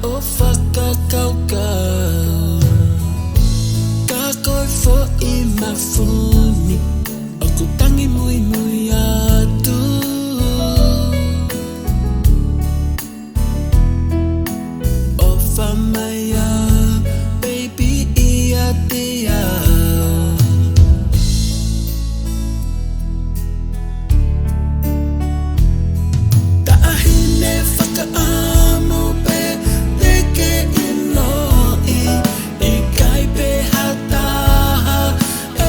o whakakaukau Ka koe fo I mawhuni O ku tangi mui mui atu O whamaya baby ia te au Ta ahine whakaamo pe teke inoi I kai pe hataha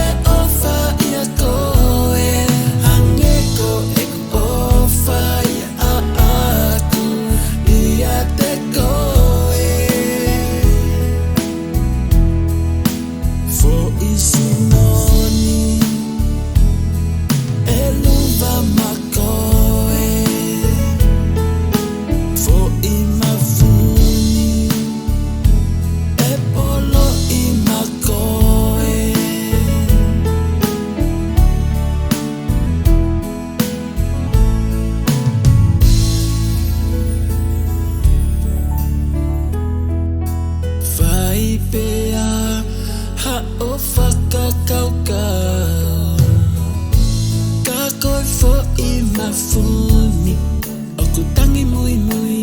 e ofa ia koe Hange ko e ku ofa ia aku ia te koe Fo I sinoni e luva makoe Fo I mawhuni e polo I makoe Whai pea ha o whakakaukau Ka koe fo I mawhuni O ku tangi mui mui